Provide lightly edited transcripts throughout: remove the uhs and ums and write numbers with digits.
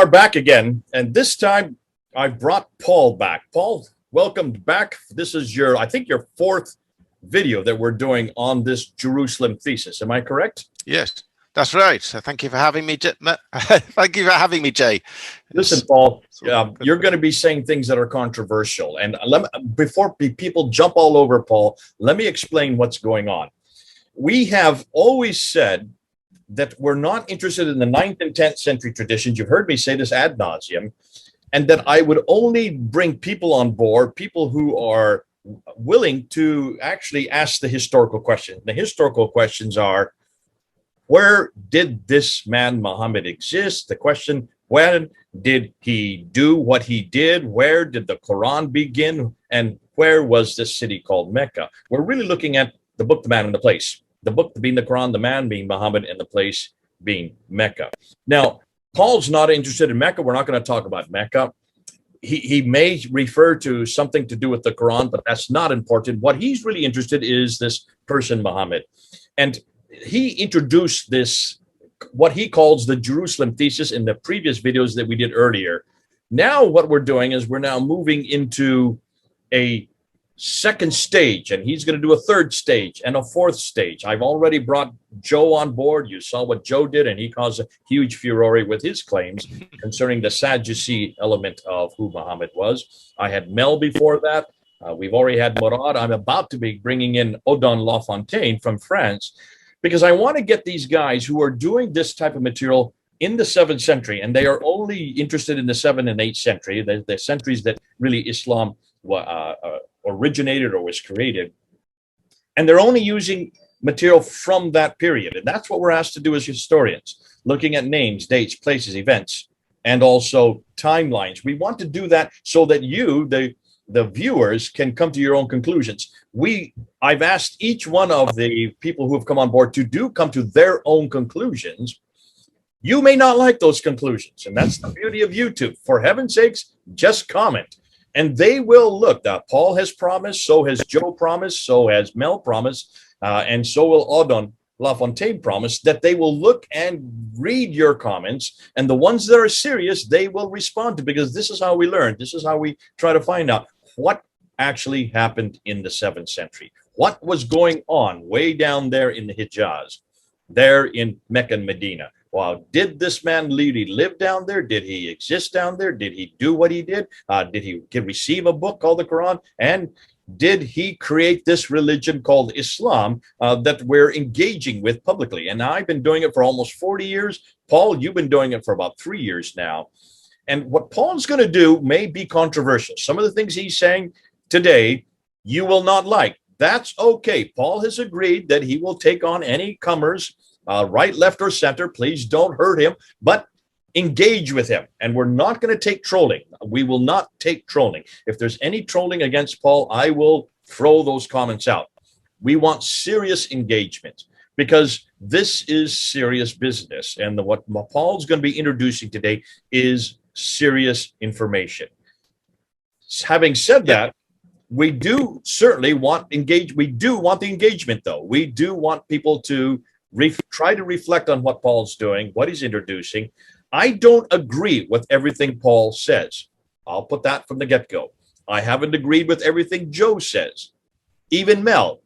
are back again, and this time I brought Paul back. Paul, welcome back. This is your, I think, your fourth video that we're doing on this Jerusalem thesis. Am I correct? Yes, that's right. So thank you for having me. Thank you for having me, Jay. Listen, Paul, you're going to be saying things that are controversial. And before people jump all over Paul, let me explain what's going on. We have always said that we're not interested in the 9th and 10th century traditions. You've heard me say this ad nauseum, and that I would only bring people on board, people who are willing to actually ask the historical questions. The historical questions are, where did this man Muhammad exist? The question, when did he do what he did? Where did the Quran begin? And where was this city called Mecca? We're really looking at the book, the man, and the place. The book being the Quran, the man being Muhammad, and the place being Mecca. Now, Paul's not interested in Mecca. We're not going to talk about Mecca. He may refer to something to do with the Quran, but that's not important. What he's really interested in is this person, Muhammad. And he introduced this, what he calls the Jerusalem thesis, in the previous videos that we did earlier. Now what we're doing is we're now moving into a second stage, and he's going to do a third stage and a fourth stage. I've already brought Joe on board. You saw what Joe did, and he caused a huge furore with his claims concerning the Sadducee element of who Muhammad was. I had Mel before that. We've already had Murad. I'm about to be bringing in Odon Lafontaine from France, because I want to get these guys who are doing this type of material in the 7th century, and they are only interested in the 7th and 8th century, the centuries that really Islam originated or was created, and they're only using material from that period. And that's what we're asked to do as historians, looking at names, dates, places, events, and also timelines. We want to do that so that you, the viewers, can come to your own conclusions. I've asked each one of the people who have come on board to come to their own conclusions. You may not like those conclusions, and that's the beauty of YouTube. For heaven's sakes, just comment. And they will look. Paul has promised, so has Joe promised, so has Mel promised, and so will Odon Lafontaine promise, that they will look and read your comments, and the ones that are serious, they will respond to, because this is how we learn. This is how we try to find out what actually happened in the 7th century. What was going on way down there in the Hijaz, there in Mecca and Medina? Well, did this man really live down there? Did he exist down there? Did he do what he did? Did he receive a book called the Quran? And did he create this religion called Islam that we're engaging with publicly? And I've been doing it for almost 40 years. Paul, you've been doing it for about 3 years now. And what Paul's going to do may be controversial. Some of the things he's saying today, you will not like. That's okay. Paul has agreed that he will take on any comers, right, left, or center. Please don't hurt him, but engage with him. And we're not going to take trolling. We will not take trolling. If there's any trolling against Paul, I will throw those comments out. We want serious engagement, because this is serious business. And what Paul's going to be introducing today is serious information. Having said that, we do certainly want we do want the engagement, though. We do want people to try to reflect on what Paul's doing, what he's introducing. I don't agree with everything Paul says. I'll put that from the get-go. I haven't agreed with everything Joe says, even Mel.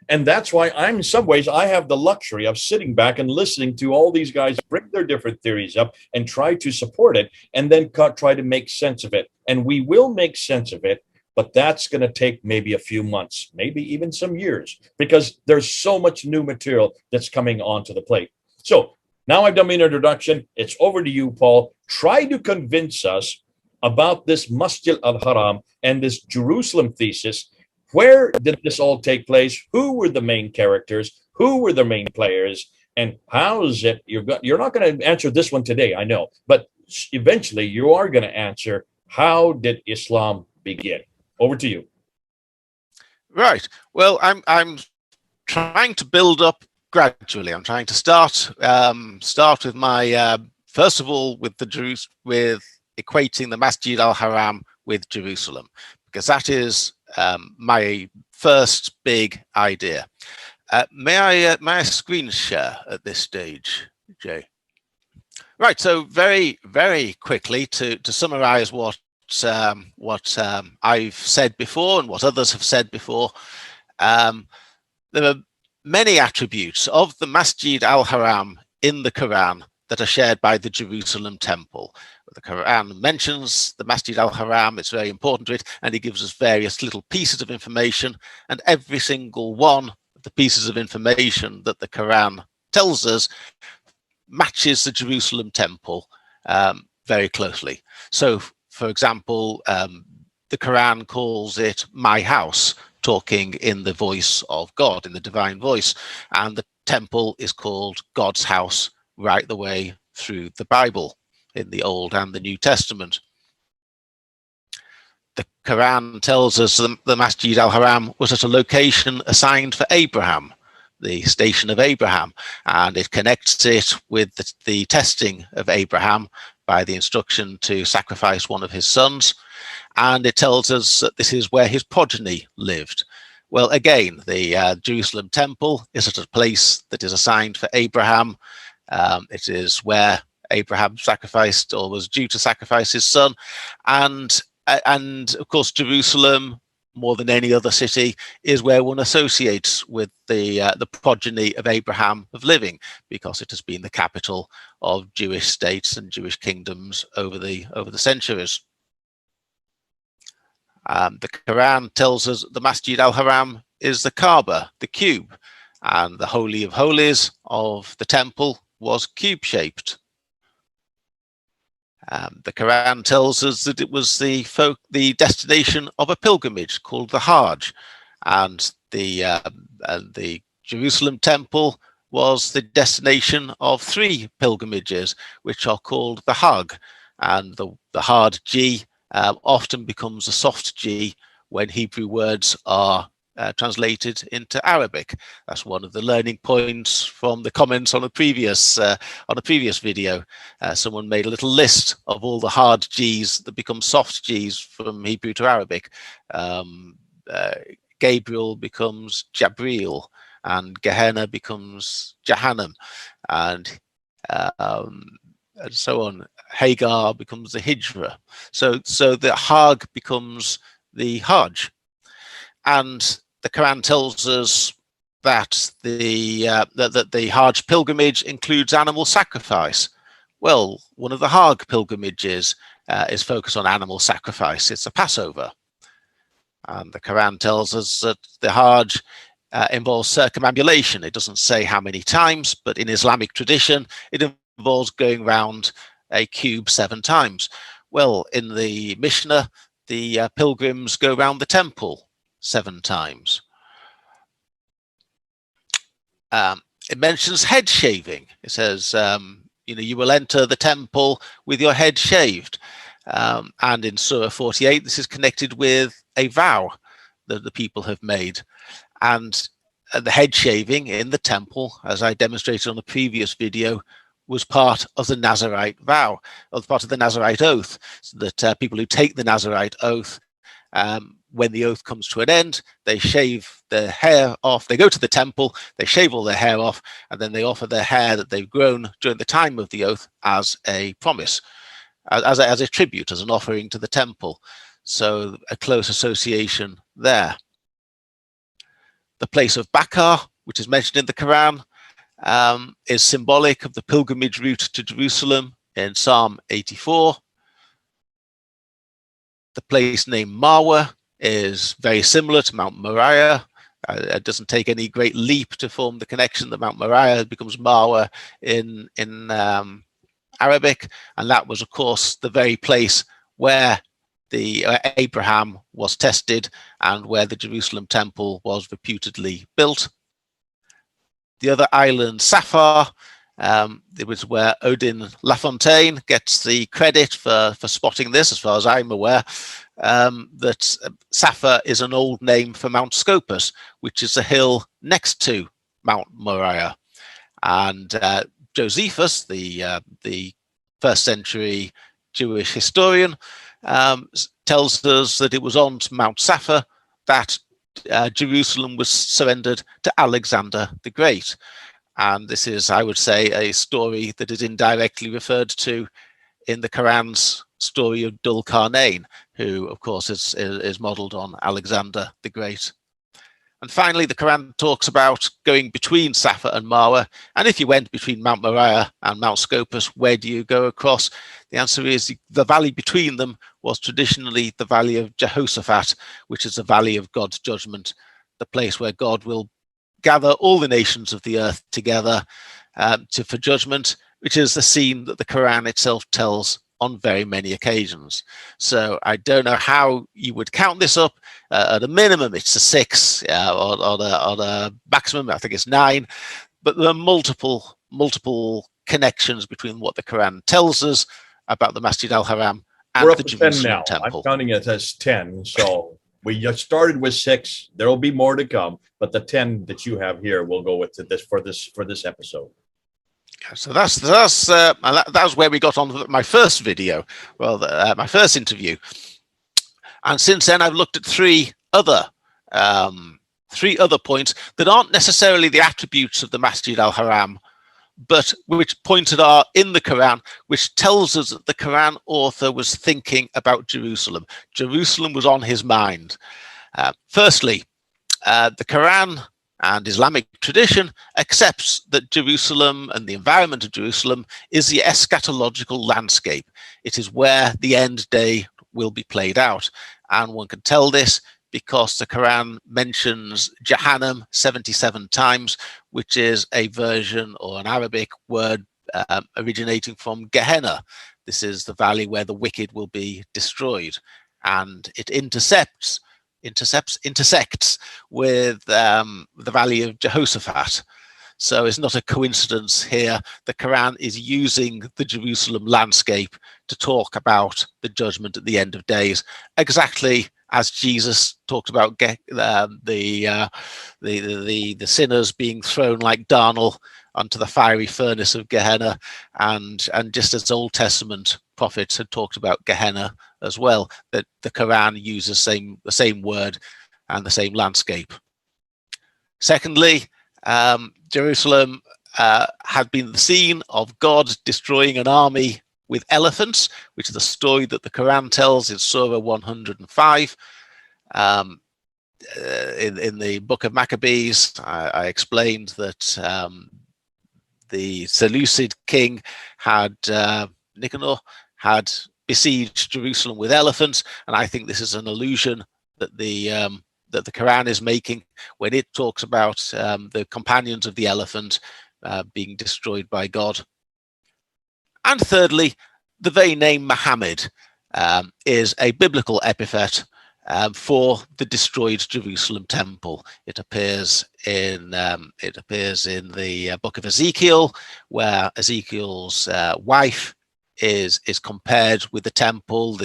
And that's why in some ways, I have the luxury of sitting back and listening to all these guys bring their different theories up and try to support it, and then try to make sense of it. And we will make sense of it, but that's going to take maybe a few months, maybe even some years, because there's so much new material that's coming onto the plate. So now I've done my introduction. It's over to you, Paul. Try to convince us about this Masjid al-Haram and this Jerusalem thesis. Where did this all take place? Who were the main characters? Who were the main players? And how is it? You're not going to answer this one today, I know, but eventually you are going to answer, how did Islam begin? Over to you. Right. Well, I'm trying to build up gradually. I'm trying to start with my first of all with equating the Masjid al-Haram with Jerusalem, because that is my first big idea. May I screen share at this stage, Jay? Right. So very, very quickly to summarize what I've said before and what others have said before, there are many attributes of the Masjid al-Haram in the Quran that are shared by the Jerusalem temple. The Quran mentions the Masjid al-Haram, it's very important to it, and it gives us various little pieces of information, and every single one of the pieces of information that the Quran tells us matches the Jerusalem temple very closely. So, for example, the Quran calls it my house, talking in the voice of God, in the divine voice, and the temple is called God's house right the way through the Bible in the Old and the New Testament. The Quran tells us the Masjid al-Haram was at a location assigned for Abraham, the station of Abraham, and it connects it with the testing of Abraham by the instruction to sacrifice one of his sons, and it tells us that this is where his progeny lived. Well, again, the Jerusalem temple is at a place that is assigned for Abraham. It is where Abraham sacrificed, or was due to sacrifice, his son, and of course Jerusalem, more than any other city, is where one associates with the progeny of Abraham of living, because it has been the capital of Jewish states and Jewish kingdoms over the centuries. The Quran tells us the Masjid al-Haram is the Kaaba, the cube, and the Holy of Holies of the temple was cube-shaped. The Quran tells us that it was the destination of a pilgrimage called the Hajj, and the Jerusalem temple was the destination of 3 pilgrimages, which are called the Hajj, and the hard G often becomes a soft G when Hebrew words are translated into Arabic. That's one of the learning points from the comments on a previous video. Someone made a little list of all the hard G's that become soft G's from Hebrew to Arabic. Gabriel becomes Jabril, and Gehenna becomes Jahannam, and so on. Hagar becomes the Hijra. So the Hajj becomes the Hajj. And the Quran tells us that the Hajj pilgrimage includes animal sacrifice. Well, one of the Hajj pilgrimages is focused on animal sacrifice. It's a Passover. And the Quran tells us that the Hajj involves circumambulation. It doesn't say how many times, but in Islamic tradition, it involves going round a cube 7 times. Well, in the Mishnah, the pilgrims go round the temple 7 times. It mentions head shaving. It says, you will enter the temple with your head shaved. And in Surah 48, this is connected with a vow that the people have made. And the head shaving in the temple, as I demonstrated on the previous video, was part of the Nazarite vow, or part of the Nazarite oath, so that people who take the Nazarite oath, when the oath comes to an end, they shave their hair off. They go to the temple, they shave all their hair off, and then they offer their hair that they've grown during the time of the oath as a promise, as a tribute, as an offering to the temple. So a close association there. The place of Bakar, which is mentioned in the Quran, is symbolic of the pilgrimage route to Jerusalem in Psalm 84. The place named Marwa is very similar to Mount Moriah. It doesn't take any great leap to form the connection that Mount Moriah becomes Marwa in Arabic, and that was, of course, the very place where Abraham was tested and where the Jerusalem temple was reputedly built. The other island, Safar, it was where Odin Lafontaine gets the credit for spotting this, as far as I'm aware, that Safar is an old name for Mount Scopus, which is a hill next to Mount Moriah. And Josephus, the first century Jewish historian, tells us that it was on Mount Safar that Jerusalem was surrendered to Alexander the Great. And this is, I would say, a story that is indirectly referred to in the Quran's story of Dhul Qarnayn, who, of course, is modeled on Alexander the Great. And finally, the Quran talks about going between Safa and Marwa. And if you went between Mount Moriah and Mount Scopus, where do you go across? The answer is the valley between them was traditionally the valley of Jehoshaphat, which is the valley of God's judgment, the place where God will gather all the nations of the earth together for judgment, which is the scene that the Quran itself tells on very many occasions. So I don't know how you would count this up. At a minimum, it's a 6, or the maximum, I think it's 9. But there are multiple connections between what the Quran tells us about the Masjid al-Haram and We're up the to 10 Jerusalem now. temple. I'm counting it as 10. So we just started with 6. There will be more to come, but the 10 that you have here will go with this for this episode. So that's where we got on my first video, well, my first interview, and since then I've looked at three other points that aren't necessarily the attributes of the Masjid al-Haram, but which pointed are in the Quran, which tells us that the Quran author was thinking about Jerusalem. Jerusalem was on his mind. Firstly, the Quran and Islamic tradition accepts that Jerusalem and the environment of Jerusalem is the eschatological landscape. It is where the end day will be played out. And one can tell this because the Quran mentions Jahannam 77 times, which is a version or an Arabic word originating from Gehenna. This is the valley where the wicked will be destroyed. And it intersects with the valley of Jehoshaphat. So it's not a coincidence here. The Quran is using the Jerusalem landscape to talk about the judgment at the end of days, exactly as Jesus talked about the sinners being thrown like darnel onto the fiery furnace of Gehenna, and just as Old Testament prophets had talked about Gehenna as well, that the Quran uses the same word and the same landscape. Secondly, Jerusalem had been the scene of God destroying an army with elephants, which is the story that the Quran tells in Surah 105. In the book of Maccabees, I explained that the Seleucid king Nicanor had besieged Jerusalem with elephants, and I think this is an allusion that the Quran is making when it talks about the companions of the elephant being destroyed by God. And thirdly, the very name Muhammad is a biblical epithet for the destroyed Jerusalem temple. It appears in the book of Ezekiel, where Ezekiel's wife is compared with the temple,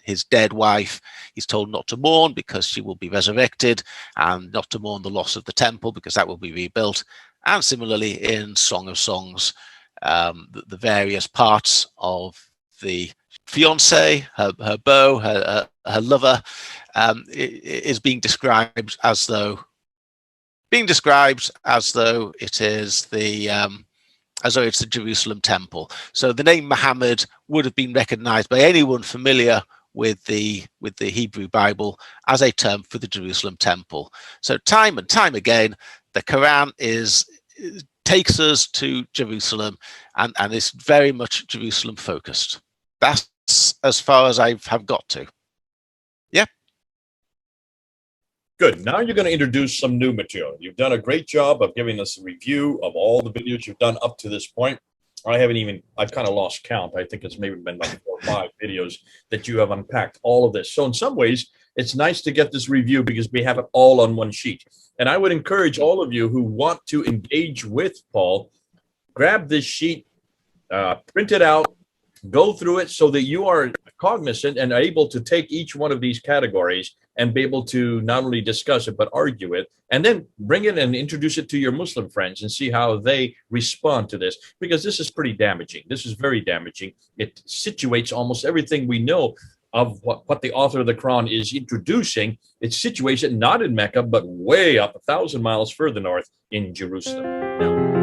his dead wife. He's told not to mourn because she will be resurrected, and not to mourn the loss of the temple because that will be rebuilt. And similarly in Song of Songs, the various parts of the fiancé, her beau, her lover, is being described as though it is as though it's the Jerusalem temple. So the name Muhammad would have been recognized by anyone familiar with the Hebrew Bible as a term for the Jerusalem temple. So time and time again, the Quran takes us to Jerusalem and is very much Jerusalem focused. That's as far as I have got to. Yeah. Good. Now you're going to introduce some new material. You've done a great job of giving us a review of all the videos you've done up to this point. I've kind of lost count. I think it's maybe been like 4 or 5 videos that you have unpacked all of this. So in some ways, it's nice to get this review because we have it all on one sheet. And I would encourage all of you who want to engage with Paul, grab this sheet, print it out, go through it so that you are cognizant and able to take each one of these categories and be able to not only discuss it, but argue it, and then bring it and introduce it to your Muslim friends and see how they respond to this, because this is pretty damaging. This is very damaging. It situates almost everything we know of what the author of the Quran is introducing. It situates it not in Mecca, but way up 1,000 miles further north in Jerusalem. Now,